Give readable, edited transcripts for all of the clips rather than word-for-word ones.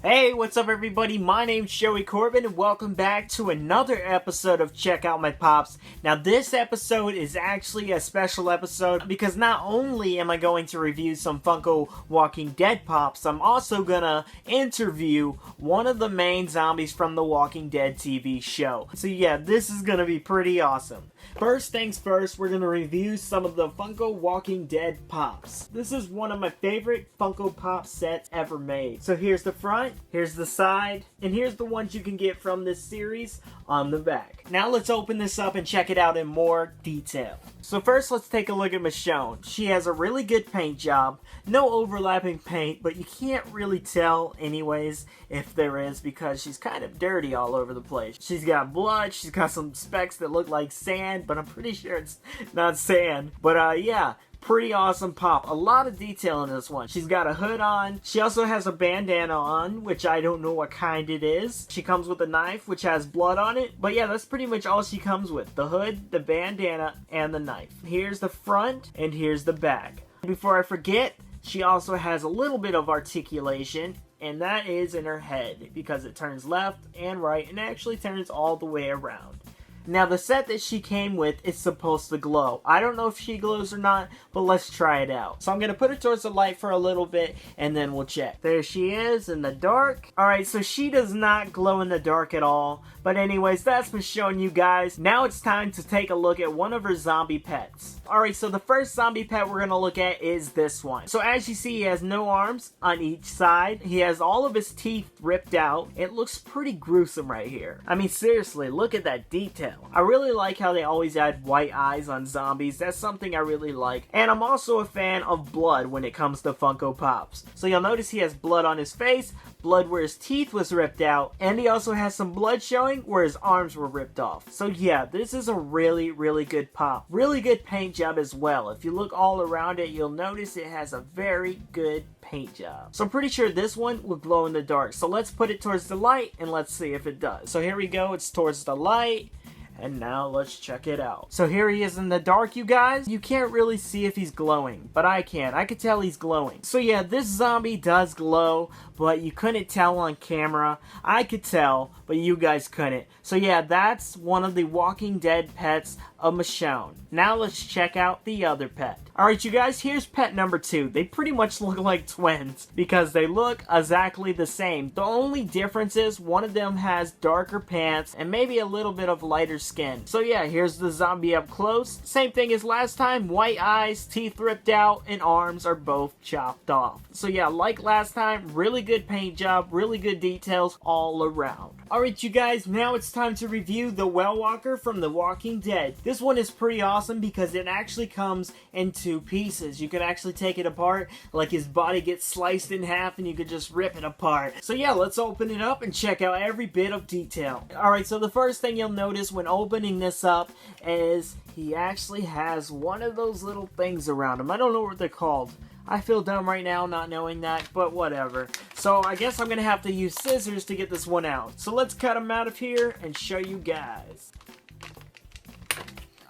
Hey, what's up everybody? My name's Joey Corbin and welcome back to another episode of Check Out My Pops. Now this episode is actually a special episode because not only am I going to review some Funko Walking Dead Pops, I'm also gonna interview one of the main zombies from the Walking Dead TV show. So yeah, this is gonna be pretty awesome. First things first, we're gonna review some of the Funko Walking Dead Pops. This is one of my favorite Funko Pop sets ever made. So here's the front, here's the side, and here's the ones you can get from this series on the back. Now let's open this up and check it out in more detail. So first let's take a look at Michonne. She has a really good paint job, no overlapping paint, but you can't really tell anyways if there is because she's kind of dirty all over the place. She's got blood, she's got some specks that look like sand, but I'm pretty sure it's not sand. But yeah, pretty awesome pop. A lot of detail in this one. She's got a hood on. She also has a bandana on, which I don't know what kind it is. She comes with a knife, which has blood on it. But yeah, that's pretty much all she comes with. The hood, the bandana, and the knife. Here's the front, and here's the back. Before I forget, she also has a little bit of articulation, and that is in her head, because it turns left and right, and actually turns all the way around. Now the set that she came with is supposed to glow. I don't know if she glows or not, but let's try it out. So I'm going to put her towards the light for a little bit and then we'll check. There she is in the dark. Alright, so she does not glow in the dark at all. But anyways, that's been showing you guys. Now it's time to take a look at one of her zombie pets. Alright, so the first zombie pet we're going to look at is this one. So as you see, he has no arms on each side. He has all of his teeth ripped out. It looks pretty gruesome right here. I mean, seriously, look at that detail. I really like how they always add white eyes on zombies. That's something I really like. And I'm also a fan of blood when it comes to Funko Pops. So you'll notice he has blood on his face, blood where his teeth was ripped out, and he also has some blood showing where his arms were ripped off. So yeah, this is a really, really good pop. Really good paint job as well. If you look all around it, you'll notice it has a very good paint job. So I'm pretty sure this one will glow in the dark. So let's put it towards the light and let's see if it does. So here we go, it's towards the light. And now let's check it out. So here he is in the dark, you guys. You can't really see if he's glowing, but I can. I could tell he's glowing. So yeah, this zombie does glow, but you couldn't tell on camera. I could tell, but you guys couldn't. So yeah, that's one of the Walking Dead pets of Michonne. Now let's check out the other pet. Alright you guys, here's pet number 2. They pretty much look like twins because they look exactly the same. The only difference is one of them has darker pants and maybe a little bit of lighter skin. So yeah, here's the zombie up close. Same thing as last time, white eyes, teeth ripped out, and arms are both chopped off. So yeah, like last time, really good paint job, really good details all around. Alright you guys, now it's time to review the Well Walker from The Walking Dead. This one is pretty awesome because it actually comes in 2 pieces. You can actually take it apart, like his body gets sliced in half and you could just rip it apart. So yeah, let's open it up and check out every bit of detail. Alright, so the first thing you'll notice when opening this up is he actually has one of those little things around him. I don't know what they're called. I feel dumb right now not knowing that, but whatever. So I guess I'm going to have to use scissors to get this one out. So let's cut him out of here and show you guys.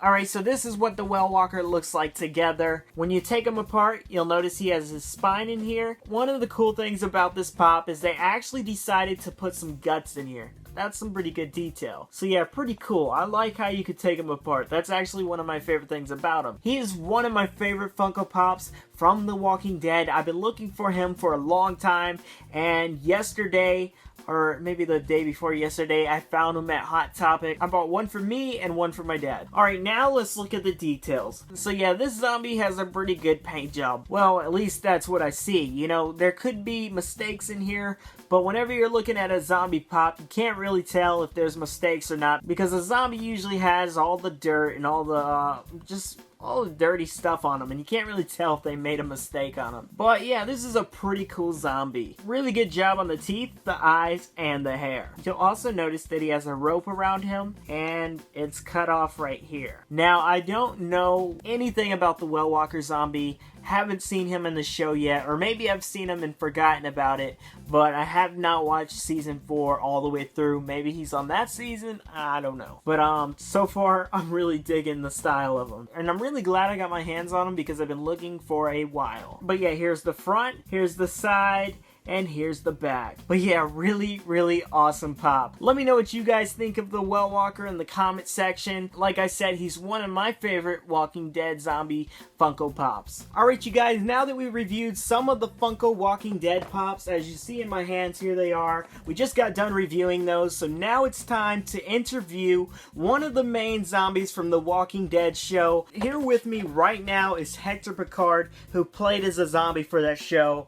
Alright, so this is what the Well Walker looks like together. When you take him apart, you'll notice he has his spine in here. One of the cool things about this pop is they actually decided to put some guts in here. That's some pretty good detail. So yeah, pretty cool. I like how you could take him apart. That's actually one of my favorite things about him. He is one of my favorite Funko Pops from The Walking Dead. I've been looking for him for a long time, and yesterday, or maybe the day before yesterday, I found them at Hot Topic. I bought one for me and one for my dad. Alright, now let's look at the details. So yeah, this zombie has a pretty good paint job. Well, at least that's what I see. You know, there could be mistakes in here, but whenever you're looking at a zombie pop, you can't really tell if there's mistakes or not, because a zombie usually has all the dirt and all the, just all the dirty stuff on them, and you can't really tell if they made a mistake on them. But yeah, this is a pretty cool zombie. Really good job on the teeth, the eyes, and the hair. You'll also notice that he has a rope around him, and it's cut off right here. Now, I don't know anything about the Well Walker zombie. Haven't seen him in the show yet, or maybe I've seen him and forgotten about it, but I have not watched season 4 all the way through. Maybe he's on that season, I don't know. But so far, I'm really digging the style of him, and I'm really glad I got my hands on him because I've been looking for a while. But yeah, here's the front, here's the side, and here's the back. But yeah, really, really awesome pop. Let me know what you guys think of the Well Walker in the comment section. Like I said, he's one of my favorite Walking Dead zombie Funko Pops. Alright you guys, now that we reviewed some of the Funko Walking Dead Pops, as you see in my hands, here they are. We just got done reviewing those, so now it's time to interview one of the main zombies from the Walking Dead show. Here with me right now is Hector Picard, who played as a zombie for that show.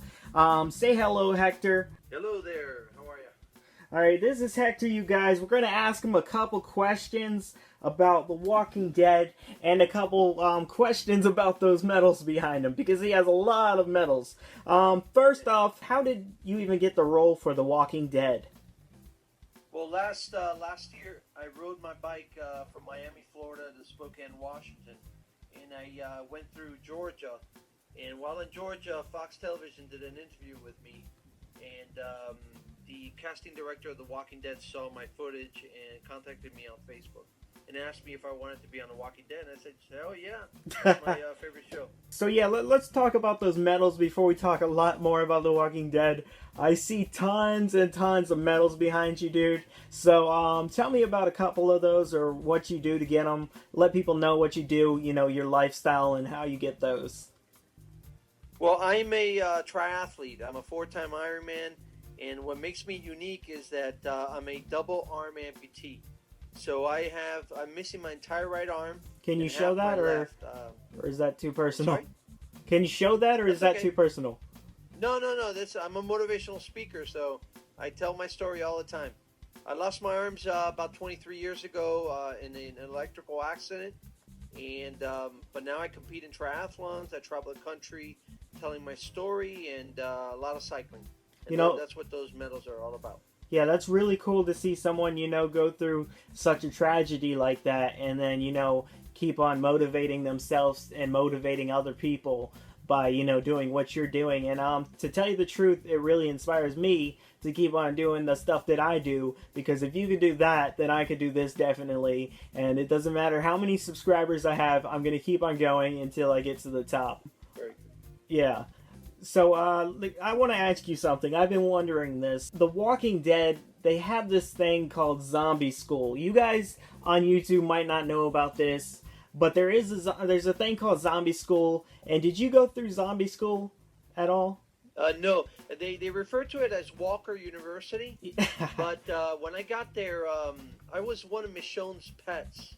Say hello, Hector. Hello there, how are you? Alright, this is Hector, you guys. We're going to ask him a couple questions about The Walking Dead and a couple questions about those medals behind him, because he has a lot of medals. First off, how did you even get the role for The Walking Dead? Well, last year I rode my bike from Miami, Florida to Spokane, Washington, and I went through Georgia. And while in Georgia, Fox Television did an interview with me, and the casting director of The Walking Dead saw my footage and contacted me on Facebook and asked me if I wanted to be on The Walking Dead, and I said, hell yeah, that's my favorite show. So yeah, let's talk about those medals before we talk a lot more about The Walking Dead. I see tons and tons of medals behind you, dude. So tell me about a couple of those, or what you do to get them. Let people know what you do, you know, your lifestyle and how you get those. Well, I'm a triathlete. I'm a 4-time Ironman, and what makes me unique is that I'm a double arm amputee. So I'm missing my entire right arm. Can you show that, or is that too personal? Sorry? Can you show that, or is that too personal? No. I'm a motivational speaker, so I tell my story all the time. I lost my arms about 23 years ago in an electrical accident, and but now I compete in triathlons. I travel the country telling my story, and a lot of cycling. And you know, that's what those medals are all about. Yeah, that's really cool to see someone, you know, go through such a tragedy like that, and then, you know, keep on motivating themselves and motivating other people by, you know, doing what you're doing. And to tell you the truth, it really inspires me to keep on doing the stuff that I do, because if you could do that, then I could do this definitely. And it doesn't matter how many subscribers I have, I'm going to keep on going until I get to the top. Very good. Yeah. So, I want to ask you something. I've been wondering this. The Walking Dead, they have this thing called Zombie School. You guys on YouTube might not know about this, but there's a thing called Zombie School. And did you go through Zombie School at all? No. They refer to it as Walker University. But when I got there, I was one of Michonne's pets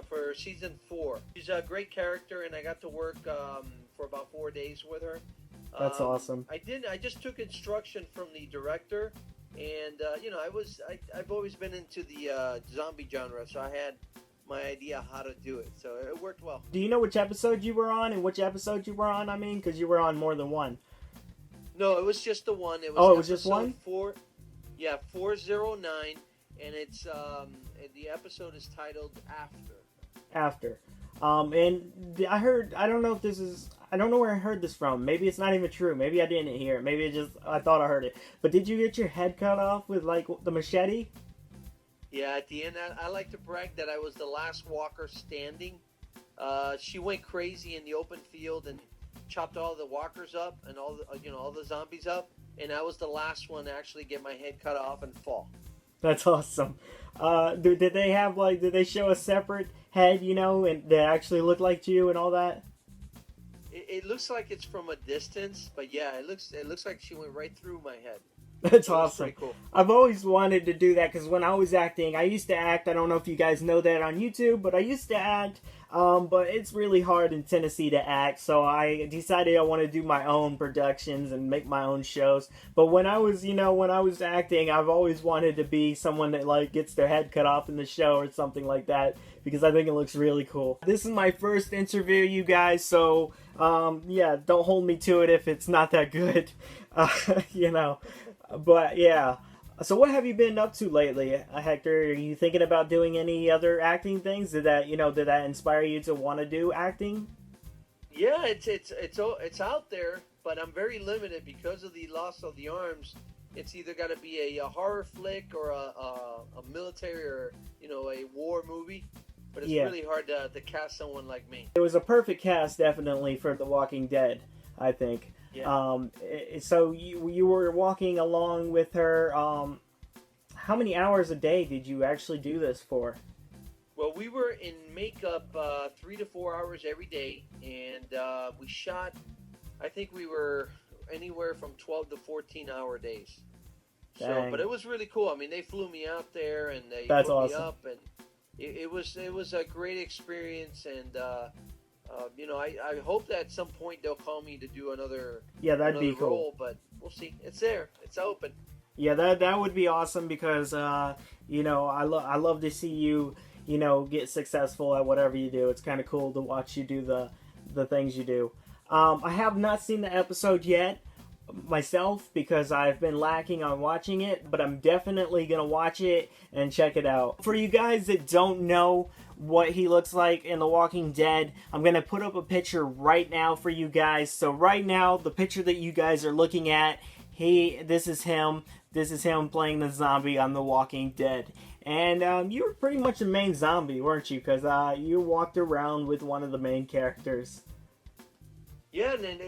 for season 4. She's a great character, and I got to work for about 4 days with her. That's awesome. I just took instruction from the director, and you know, I've always been into the zombie genre, so I had my idea how to do it. So it worked well. Do you know which episode you were on, and which episode you were on? I mean, because you were on more than one. No, it was just the one. It was just one? 409, and it's the episode is titled After. And I don't know if this is, I don't know where I heard this from. Maybe it's not even true. Maybe I didn't hear it. Maybe I thought I heard it. But did you get your head cut off with, like, the machete? Yeah, at the end, I like to brag that I was the last walker standing. She went crazy in the open field and chopped all the walkers up and all the zombies up. And I was the last one to actually get my head cut off and fall. That's awesome. Did they show a separate head, you know, and that actually looked like you and all that? It looks like it's from a distance, but yeah, it looks like she went right through my head. That's awesome. Pretty cool. I've always wanted to do that, because when I was acting, I used to act. I don't know if you guys know that on YouTube, but I used to act. But it's really hard in Tennessee to act, so I decided I want to do my own productions and make my own shows. But when I was acting, I've always wanted to be someone that, like, gets their head cut off in the show or something like that, because I think it looks really cool. This is my first interview, you guys, so yeah, don't hold me to it if it's not that good, you know. But yeah. So what have you been up to lately, Hector? Are you thinking about doing any other acting things? Did that inspire you to want to do acting? Yeah, it's out there, but I'm very limited because of the loss of the arms. It's either got to be a horror flick or a military or, you know, a war movie. But it's really hard to cast someone like me. It was a perfect cast, definitely, for The Walking Dead, I think. Yeah. So you were walking along with her. How many hours a day did you actually do this for? Well, we were in makeup 3 to 4 hours every day, and we shot. I think we were anywhere from 12 to 14 hour days. So, but Dang, it was really cool. I mean, they flew me out there and they that's put me awesome. up, and it was a great experience. And I hope that at some point they'll call me to do Yeah, that'd be another cool. role, but we'll see. It's there. It's open. Yeah, that would be awesome because I love to see you get successful at whatever you do. It's kind of cool to watch you do the things you do. I have not seen the episode yet myself because I've been lacking on watching it, but I'm definitely gonna watch it and check it out. For you guys that don't know what he looks like in The Walking Dead, I'm gonna put up a picture right now for you guys. So right now, the picture that you guys are looking at, this is him. This is him playing the zombie on The Walking Dead. And you were pretty much the main zombie, weren't you? Because you walked around with one of the main characters. Yeah, and then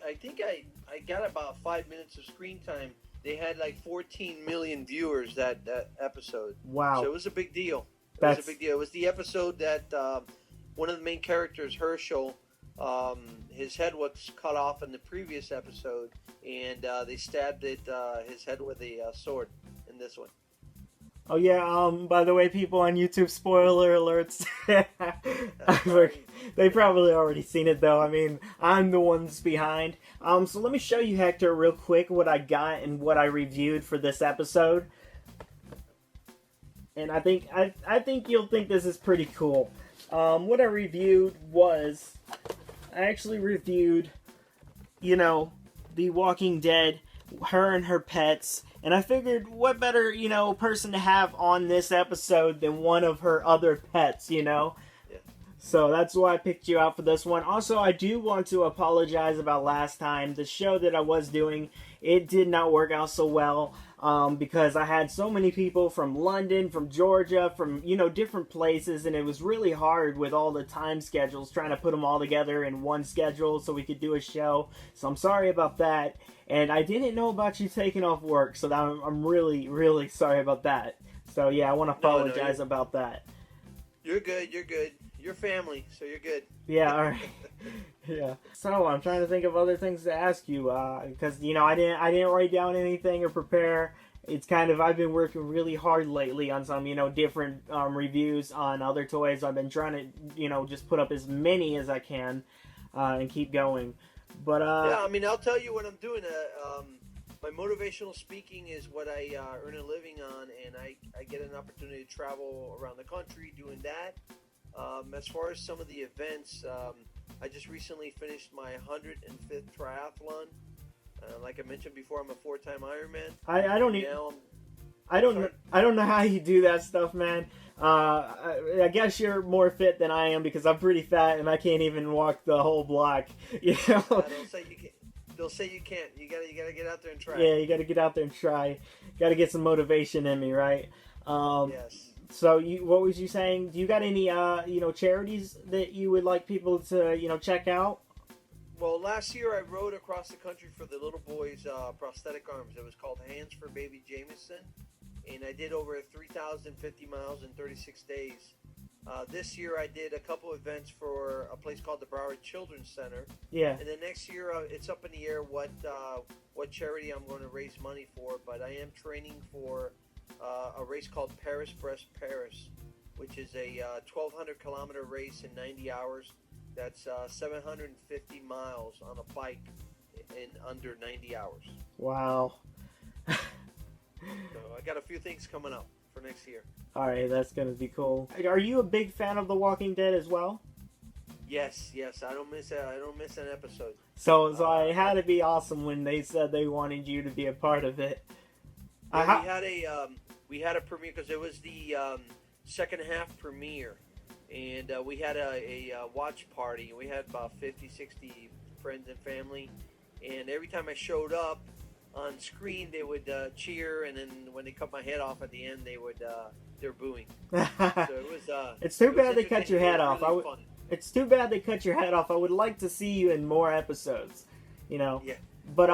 I think I got about 5 minutes of screen time. They had like 14 million viewers that episode. Wow. So it was a big deal. That's Was a big deal. It was the episode that one of the main characters, Herschel, his head was cut off in the previous episode, and they stabbed his head with a sword in this one. Oh yeah, by the way, people on YouTube, spoiler alerts. Sorry. They probably already seen it though. I mean, I'm the ones behind. So let me show you, Hector, real quick what I got and what I reviewed for this episode. And I think you'll think this is pretty cool. What I reviewed was I actually reviewed, The Walking Dead, her and her pets. And I figured, what better, person to have on this episode than one of her other pets, Yeah. So that's why I picked you out for this one. Also, I do want to apologize about last time. The show that I was doing, it did not work out so well because I had so many people from London, from Georgia, from, different places. And it was really hard with all the time schedules, trying to put them all together in one schedule so we could do a show. So I'm sorry about that. And I didn't know about you taking off work, so I'm really, really sorry about that. So yeah, I want to apologize about that. You're good. You're good. You're family, so you're good. Yeah, all right. Yeah. So I'm trying to think of other things to ask you, because I didn't write down anything or prepare. It's kind of, I've been working really hard lately on some different reviews on other toys. I've been trying to just put up as many as I can and keep going. But yeah, I mean, I'll tell you what I'm doing. My motivational speaking is what I earn a living on, and I get an opportunity to travel around the country doing that. As far as some of the events, I just recently finished my 105th triathlon. Like I mentioned before, I'm a 4-time Ironman. I don't know how you do that stuff, man. I guess you're more fit than I am because I'm pretty fat and I can't even walk the whole block. They'll say you can't. You gotta get out there and try. Yeah, you gotta get out there and try. Got to get some motivation in me, right? Yes. So what was you saying? Do you got any charities that you would like people to check out? Well, last year I rode across the country for the little boys' prosthetic arms. It was called Hands for Baby Jameson, and I did over 3,050 miles in 36 days. This year I did a couple events for a place called the Broward Children's Center. Yeah. And then next year it's up in the air what charity I'm going to raise money for, but I am training for a race called Paris Brest Paris, which is a 1,200 kilometer race in 90 hours. That's 750 miles on a bike in under 90 hours. Wow. So I got a few things coming up for next year. All right, that's gonna be cool. Are you a big fan of The Walking Dead as well? Yes. I don't miss an episode. So it had to be awesome when they said they wanted you to be a part of it. Yeah, we had a premiere because it was the second half premiere, and we had a watch party. We had about 50, 60 friends and family, and every time I showed up on screen, they would cheer, and then when they cut my head off at the end, they're booing. So it was. It's too bad they cut your head off. Really It's too bad they cut your head off. I would like to see you in more episodes. Yeah. But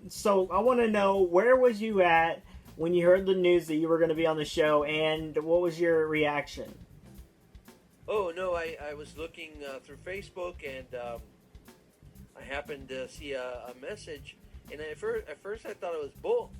so I want to know, where was you at when you heard the news that you were going to be on the show, and what was your reaction? Oh no, I was looking through Facebook, and I happened to see a message, and at first I thought it was bull,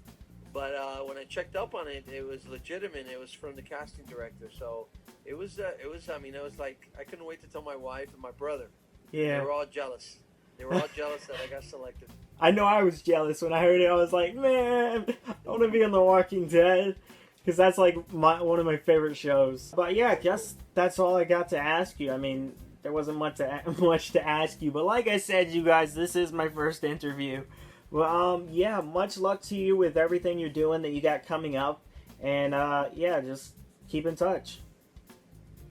but when I checked up on it, it was legitimate. It was from the casting director, so it was. I mean, it was like I couldn't wait to tell my wife and my brother. They Yeah. were all jealous. They were all jealous that I got selected. I know I was jealous when I heard it. I was like, man, I want to be on The Walking Dead, because that's like one of my favorite shows. But yeah, I guess that's all I got to ask you. I mean, there wasn't much to ask you, but like I said, you guys, this is my first interview. Well, yeah, much luck to you with everything you're doing that you got coming up, and yeah, just keep in touch.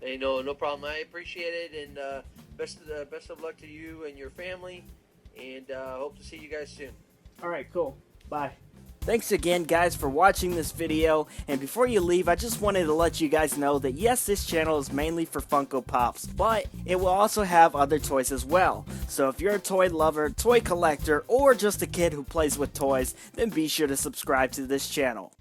Hey, no problem. I appreciate it, and best of luck to you and your family, and hope to see you guys soon. All right, cool. Bye. Thanks again, guys, for watching this video, and before you leave, I just wanted to let you guys know that yes, this channel is mainly for Funko Pops, but it will also have other toys as well. So if you're a toy lover, toy collector, or just a kid who plays with toys, then be sure to subscribe to this channel.